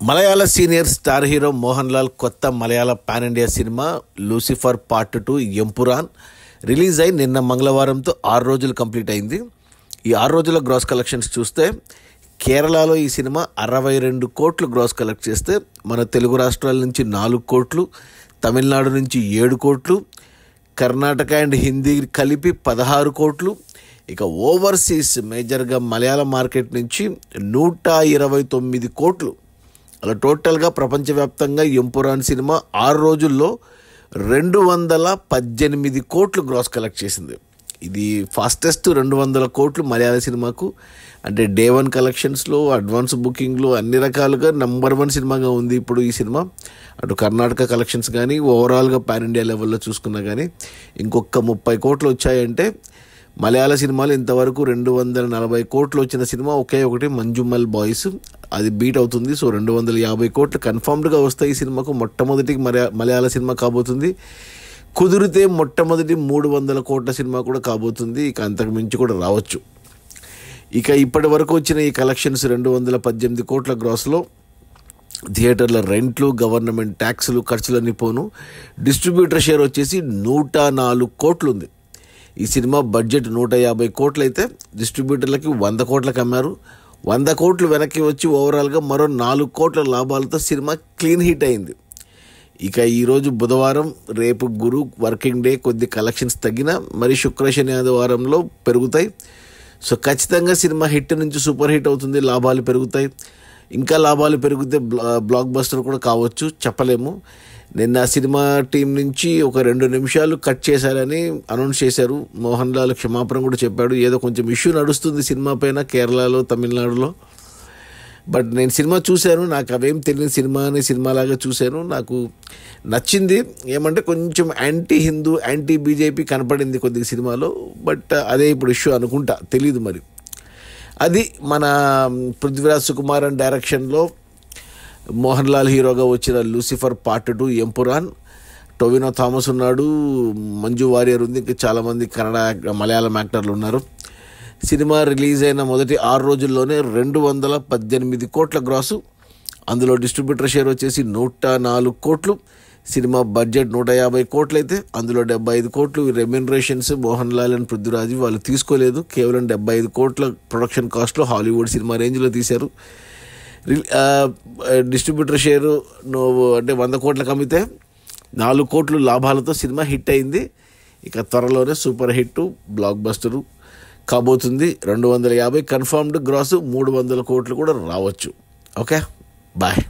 మలయాళ senior star hero Mohan Lal కొత్త Malayalam pan India cinema Lucifer part 2 Empuraan release అయి నిన్న మంగళవారంతో 6 రోజులు కంప్లీట్ అయింది. ఈ 6 రోజుల గ్రాస్ కలెక్షన్స్ చూస్తే కేరళలో ఈ సినిమా 62 కోట్లు గ్రాస్ కలెక్ట్ చేస్తే మన తెలుగు రాష్ట్రాల నుంచి 4 కోట్లు, తమిళనాడు నుంచి 7 కోట్లు, కర్ణాటక అండ్ హిందీ కలిపి 16 కోట్లు, ఇక ఓవర్సీస్ మేజర్గా మలయాళ మార్కెట్ నుంచి 129 కోట్లు. అలా టోటల్గా ప్రపంచవ్యాప్తంగా ఎంపురాన్ సినిమా 6 రోజుల్లో 218 కోట్లు గ్రాస్ కలెక్ట్ చేసింది. ఇది ఫాస్టెస్ట్ 200 కోట్లు మలయాళ సినిమాకు. అంటే డే 1 కలెక్షన్స్లో, అడ్వాన్స్ బుకింగ్లో అన్ని రకాలుగా నెంబర్ 1 సినిమాగా ఉంది ఇప్పుడు ఈ సినిమా. అటు కర్ణాటక కలెక్షన్స్ కానీ ఓవరాల్గా పాన్ ఇండియా లెవెల్లో చూసుకున్నా కానీ ఇంకొక 30 కోట్లు వచ్చాయంటే మలయాళ సినిమాలు ఇంతవరకు 240 కోట్లు వచ్చిన సినిమా ఒకే ఒకటి మంజుమల్ బాయ్స్, అది బీట్ అవుతుంది. సో 250 కోట్లు కన్ఫర్మ్డ్గా వస్తాయి ఈ సినిమాకు. మొట్టమొదటి మలయాళ సినిమా కాబోతుంది. కుదిరితే మొట్టమొదటి 300 కోట్ల సినిమా కూడా కాబోతుంది. ఇక అంతకు మించి కూడా రావచ్చు. ఇక ఇప్పటి వరకు వచ్చిన ఈ కలెక్షన్స్ 218 కోట్ల గ్రాస్లో థియేటర్ల రెంట్లు, గవర్నమెంట్ ట్యాక్సులు, ఖర్చులన్నీ పోను డిస్ట్రిబ్యూటర్ షేర్ వచ్చేసి 104 కోట్లు ఉంది. ఈ సినిమా బడ్జెట్ 150 కోట్లు అయితే డిస్ట్రిబ్యూటర్లకి 100 కోట్లకు అమ్మారు. 100 కోట్లు వెనక్కి వచ్చి ఓవరాల్గా మరో 4 కోట్ల లాభాలతో సినిమా క్లీన్ హిట్ అయింది. ఇక ఈరోజు బుధవారం, రేపు గురు వర్కింగ్ డే, కొద్ది కలెక్షన్స్ తగ్గినా మరి శుక్ర శని ఆదివారంలో పెరుగుతాయి. సో ఖచ్చితంగా సినిమా హిట్ నుంచి సూపర్ హిట్ అవుతుంది, లాభాలు పెరుగుతాయి. ఇంకా లాభాలు పెరిగితే బ్లాక్ బస్టర్ కూడా కావచ్చు, చెప్పలేము. నిన్న సినిమా టీం నుంచి ఒక 2 నిమిషాలు కట్ చేశారని అనౌన్స్ చేశారు. మోహన్ లాల్ క్షమాపణ కూడా చెప్పాడు. ఏదో కొంచెం ఇష్యూ నడుస్తుంది సినిమా పైన కేరళలో, తమిళనాడులో. బట్ నేను సినిమా చూశాను, నాకు అవేం తెలియని సినిమాలాగా చూశాను. నాకు నచ్చింది. ఏమంటే కొంచెం యాంటీ హిందూ, యాంటీ బీజేపీ కనపడింది కొద్దిగా సినిమాలో. బట్ అదే ఇప్పుడు ఇష్యూ అనుకుంటా, తెలీదు మరి. అది మన పృథ్వీరాజ్ సుకుమారన్ డైరెక్షన్లో మోహన్ లాల్ హీరోగా వచ్చిన Lucifer part 2 Empuraan. Tovino Thomas ఉన్నాడు, మంజు వారియర్ ఉంది, ఇంకా చాలామంది కన్నడ, మలయాళం యాక్టర్లు ఉన్నారు. సినిమా రిలీజ్ అయిన మొదటి 6 రోజుల్లోనే 218 కోట్ల గ్రాసు. అందులో డిస్ట్రిబ్యూటర్ షేర్ వచ్చేసి 104 కోట్లు. సినిమా బడ్జెట్ 150 కోట్లు అయితే అందులో 75 కోట్లు రెమ్యూనరేషన్స్ మోహన్ లాల్ అండ్ పృథ్వీరాజ్ వాళ్ళు తీసుకోలేదు. కేవలం 75 కోట్ల ప్రొడక్షన్ కాస్ట్లో హాలీవుడ్ సినిమా రేంజ్లో తీశారు. డిస్ట్రిబ్యూటర్ షేరు అంటే 100 కోట్లకు అమ్మితే 4 కోట్లు లాభాలతో సినిమా హిట్ అయింది. ఇక త్వరలోనే సూపర్ హిట్, బ్లాక్ బస్టరు కాబోతుంది. 250 కన్ఫర్మ్డ్ గ్రాసు, 300 కోట్లు కూడా రావచ్చు. Okay, bye.